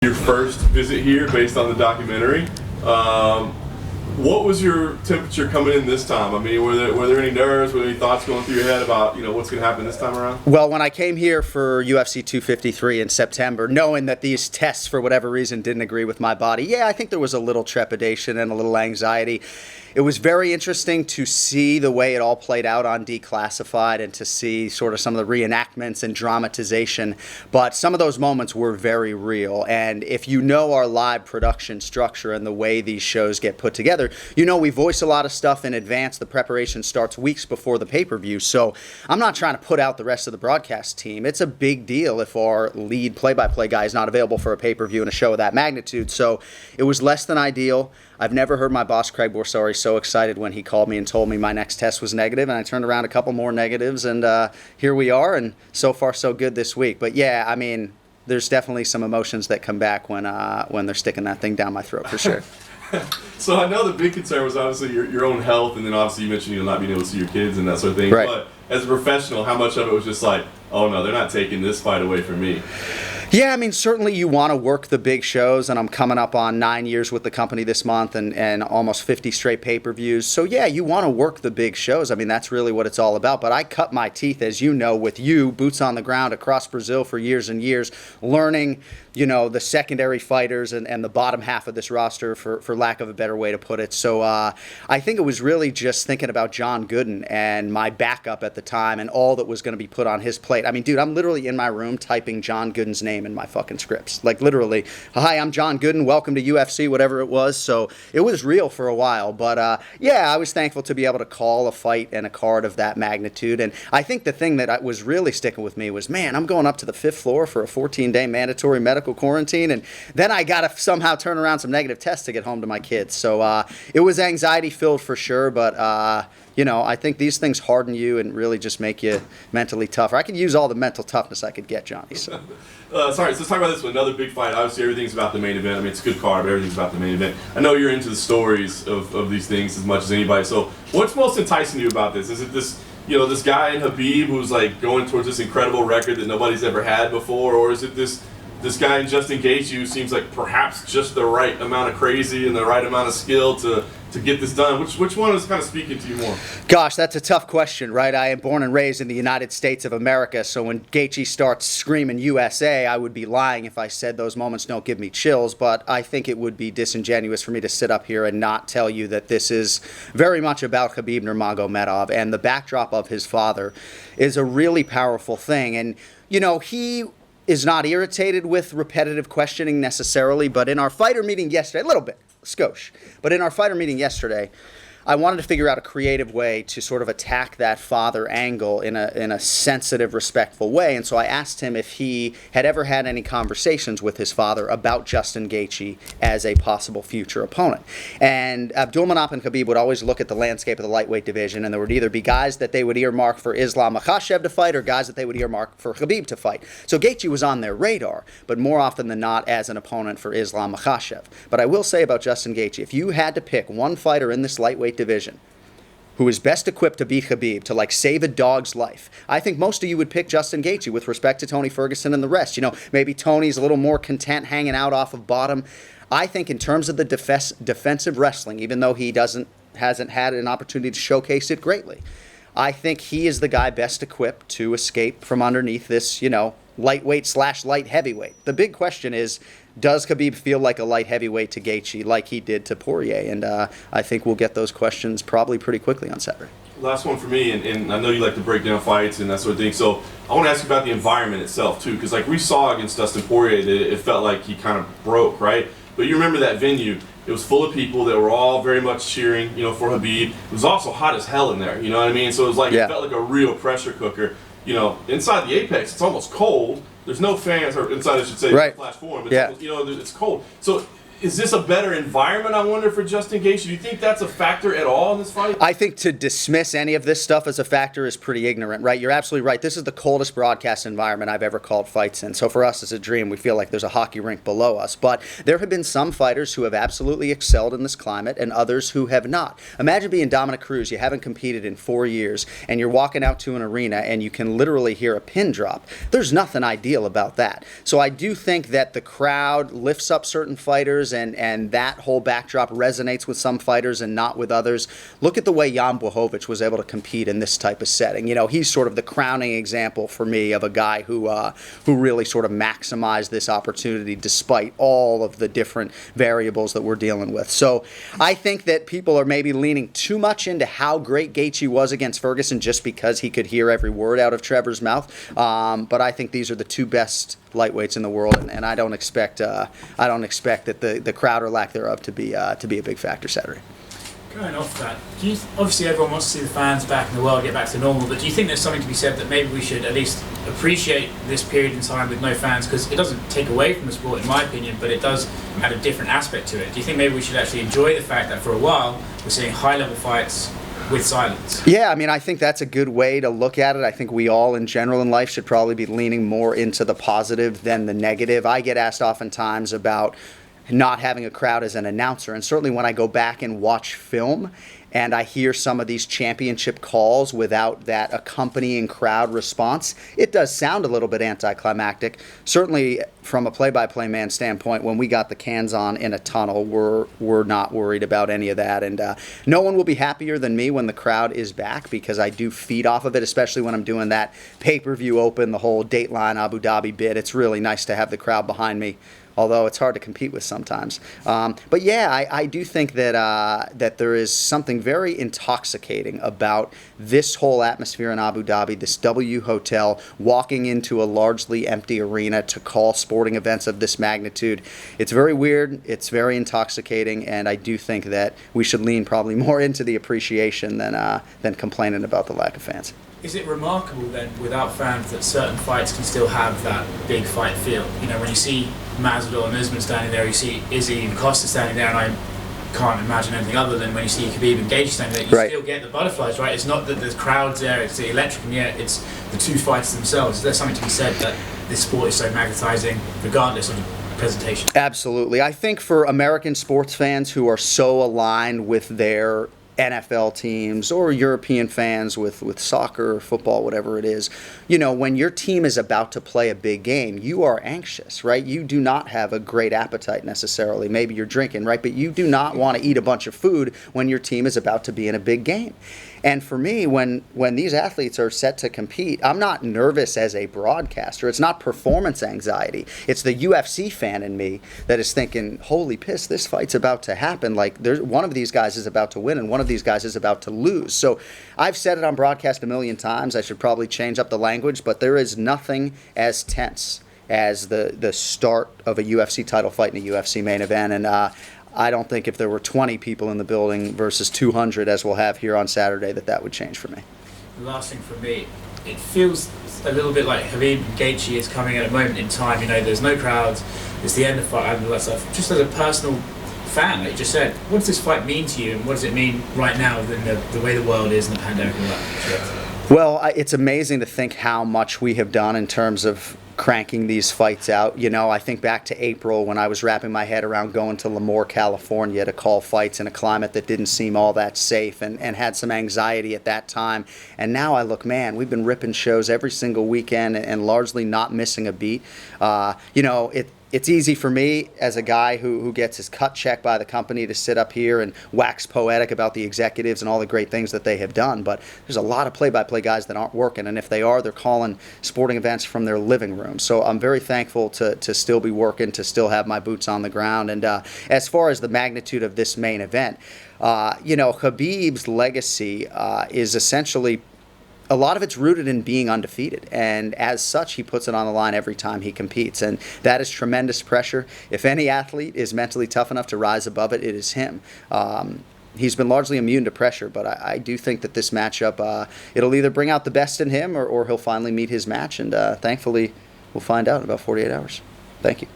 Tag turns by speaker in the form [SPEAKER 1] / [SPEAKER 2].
[SPEAKER 1] Your first visit here based on the documentary. What was your temperature coming in this time? I mean, were there any nerves, were there any thoughts going through your head about, what's going to happen this time around?
[SPEAKER 2] Well, when I came here for UFC 253 in September, knowing that these tests, for whatever reason, didn't agree with my body, yeah, I think there was a little trepidation and a little anxiety. It was very interesting to see the way it all played out on Declassified and to see sort of some of the reenactments and dramatization. But some of those moments were very real. And if you know our live production structure and the way these shows get put together, we voice a lot of stuff in advance. The preparation starts weeks before the pay-per-view. So I'm not trying to put out the rest of the broadcast team. It's a big deal if our lead play-by-play guy is not available for a pay-per-view in a show of that magnitude. So it was less than ideal. I've never heard my boss, Craig Borsari, so excited when he called me and told me my next test was negative, and I turned around a couple more negatives, and here we are, and so far so good this week. But yeah, I mean, there's definitely some emotions that come back when they're sticking that thing down my throat, for sure.
[SPEAKER 1] So I know the big concern was obviously your own health, and then obviously you mentioned not being able to see your kids and that sort of thing.
[SPEAKER 2] Right.
[SPEAKER 1] But as a professional, how much of it was just like, oh no, they're not taking this fight away from me?
[SPEAKER 2] Yeah, I mean, certainly you want to work the big shows, and I'm coming up on 9 years with the company this month and almost 50 straight pay-per-views. So yeah, you want to work the big shows. I mean, that's really what it's all about. But I cut my teeth, as you know, with you, boots on the ground across Brazil for years and years, learning, the secondary fighters and the bottom half of this roster, for lack of a better way to put it. So I think it was really just thinking about John Gooden and my backup at the time and all that was going to be put on his plate. I mean, dude, I'm literally in my room typing John Gooden's name in my fucking scripts. Like, literally, hi, I'm John Gooden, welcome to UFC, whatever it was. So it was real for a while. But yeah, I was thankful to be able to call a fight and a card of that magnitude. And I think the thing that was really sticking with me was, man, I'm going up to the 5th floor for a 14-day mandatory medical quarantine, and then I got to somehow turn around some negative tests to get home to my kids. So it was anxiety-filled for sure, but I think these things harden you and really just make you mentally tougher. I could use all the mental toughness I could get, Johnny. So.
[SPEAKER 1] Sorry, so let's talk about this one. Another big fight. Obviously, everything's about the main event. I mean, it's a good card, but everything's about the main event. I know you're into the stories of these things as much as anybody. So what's most enticing to you about this? Is it this, this guy in Khabib who's like going towards this incredible record that nobody's ever had before, or is it this guy in Justin Gaethje who seems like perhaps just the right amount of crazy and the right amount of skill to get this done? Which one is kind of speaking to you more?
[SPEAKER 2] Gosh, that's a tough question, right? I am born and raised in the United States of America, so when Gaethje starts screaming USA, I would be lying if I said those moments don't give me chills, but I think it would be disingenuous for me to sit up here and not tell you that this is very much about Khabib Nurmagomedov, and the backdrop of his father is a really powerful thing. And, he is not irritated with repetitive questioning necessarily, but in our fighter meeting yesterday, a little bit, skosh, but in our fighter meeting yesterday, I wanted to figure out a creative way to sort of attack that father angle in a sensitive, respectful way. And so I asked him if he had ever had any conversations with his father about Justin Gaethje as a possible future opponent. And Abdulmanap and Khabib would always look at the landscape of the lightweight division, and there would either be guys that they would earmark for Islam Makhachev to fight or guys that they would earmark for Khabib to fight. So Gaethje was on their radar, but more often than not as an opponent for Islam Makhachev. But I will say about Justin Gaethje, if you had to pick one fighter in this lightweight division who is best equipped to beat Khabib, to save a dog's life, I think most of you would pick Justin Gaethje with respect to Tony Ferguson and the rest. Maybe Tony's a little more content hanging out off of bottom. I think in terms of the defensive wrestling, even though he hasn't had an opportunity to showcase it greatly, I think he is the guy best equipped to escape from underneath this, lightweight / light heavyweight. The big question is, does Khabib feel like a light heavyweight to Gaethje like he did to Poirier? And I think we'll get those questions probably pretty quickly on Saturday.
[SPEAKER 1] Last one for me, and I know you like to break down fights and that sort of thing, so I want to ask you about the environment itself too, because we saw against Dustin Poirier that it felt like he kind of broke, right? But you remember that venue, it was full of people that were all very much cheering, for Khabib. It was also hot as hell in there, you know what I mean? So it was like, It felt like a real pressure cooker. Inside the Apex, it's almost cold. There's no fans, or inside I should say,
[SPEAKER 2] right.
[SPEAKER 1] Flash Forum.
[SPEAKER 2] Yeah.
[SPEAKER 1] It's cold. So is this a better environment, I wonder, for Justin Gaethje? Do you think that's a factor at all in this fight?
[SPEAKER 2] I think to dismiss any of this stuff as a factor is pretty ignorant, right? You're absolutely right. This is the coldest broadcast environment I've ever called fights in. So for us, it's a dream. We feel like there's a hockey rink below us. But there have been some fighters who have absolutely excelled in this climate and others who have not. Imagine being Dominic Cruz. You haven't competed in 4 years, and you're walking out to an arena and you can literally hear a pin drop. There's nothing ideal about that. So I do think that the crowd lifts up certain fighters, and that whole backdrop resonates with some fighters and not with others. Look at the way Jan Blachowicz was able to compete in this type of setting. You know, he's sort of the crowning example for me of a guy who really sort of maximized this opportunity despite all of the different variables that we're dealing with. So I think that people are maybe leaning too much into how great Gaethje was against Ferguson just because he could hear every word out of Trevor's mouth. But I think these are the two best lightweights in the world, and I don't expect that the crowd or lack thereof to be a big factor Saturday.
[SPEAKER 3] Going off that, obviously everyone wants to see the fans back in the world get back to normal, but do you think there's something to be said that maybe we should at least appreciate this period in time with no fans, because it doesn't take away from the sport in my opinion, but it does add a different aspect to it? Do you think maybe we should actually enjoy the fact that for a while we're seeing high level fights with silence?
[SPEAKER 2] Yeah, I mean, I think that's a good way to look at it. I think we all in general in life should probably be leaning more into the positive than the negative. I get asked oftentimes about not having a crowd as an announcer, and certainly when I go back and watch film and I hear some of these championship calls without that accompanying crowd response, it does sound a little bit anticlimactic. Certainly from a play-by-play man standpoint, when we got the cans on in a tunnel, we're not worried about any of that, and no one will be happier than me when the crowd is back, because I do feed off of it, especially when I'm doing that pay-per-view open, the whole Dateline Abu Dhabi bit. It's really nice to have the crowd behind me, although it's hard to compete with sometimes. But yeah, I do think that there is something very intoxicating about this whole atmosphere in Abu Dhabi, this W Hotel, walking into a largely empty arena to call sporting events of this magnitude. It's very weird, it's very intoxicating, and I do think that we should lean probably more into the appreciation than complaining about the lack of fans.
[SPEAKER 3] Is it remarkable then, without fans, that certain fights can still have that big fight feel? You know, when you see Masvidal and Usman standing there, you see Izzy and Costa standing there, and I can't imagine anything other than when you see Khabib and Gaethje standing there, you
[SPEAKER 2] right.
[SPEAKER 3] Still get the butterflies, right? It's not that there's crowds there, it's the electric in the air, it's the two fighters themselves. Is there something to be said that this sport is so magnetizing, regardless of the presentation?
[SPEAKER 2] Absolutely. I think for American sports fans who are so aligned with their NFL teams, or European fans with soccer or football, whatever it is, you know, when your team is about to play a big game, you are anxious, right? You do not have a great appetite necessarily. Maybe you're drinking, right? But you do not want to eat a bunch of food when your team is about to be in a big game. And for me, when these athletes are set to compete, I'm not nervous as a broadcaster. It's not performance anxiety. It's the UFC fan in me that is thinking, holy piss, this fight's about to happen. Like, one of these guys is about to win and one of these guys is about to lose. So I've said it on broadcast a million times. I should probably change up the language, but there is nothing as tense as the start of a UFC title fight in a UFC main event. And I don't think if there were 20 people in the building versus 200, as we'll have here on Saturday, that would change for me.
[SPEAKER 3] The last thing for me, it feels a little bit like Khabib and Gaethje is coming at a moment in time. You know, there's no crowds, it's the end of the fight and all that stuff. Just as a personal fan, like you just said, what does this fight mean to you, and what does it mean right now in the way the world is and the pandemic and all that shit?
[SPEAKER 2] Well, it's amazing to think how much we have done in terms of cranking these fights out. You know, I think back to April when I was wrapping my head around going to Lemoore, California to call fights in a climate that didn't seem all that safe, and had some anxiety at that time. And now I look, man, we've been ripping shows every single weekend and largely not missing a beat. You know, it's easy for me as a guy who gets his cut check by the company to sit up here and wax poetic about the executives and all the great things that they have done. But there's a lot of play-by-play guys that aren't working, and if they are, they're calling sporting events from their living room. So I'm very thankful to still be working, to still have my boots on the ground. And as far as the magnitude of this main event, you know, Khabib's legacy is essentially, a lot of it's rooted in being undefeated, and as such, he puts it on the line every time he competes, and that is tremendous pressure. If any athlete is mentally tough enough to rise above it, it is him. He's been largely immune to pressure, but I do think that this matchup, it'll either bring out the best in him or he'll finally meet his match, and thankfully, we'll find out in about 48 hours. Thank you.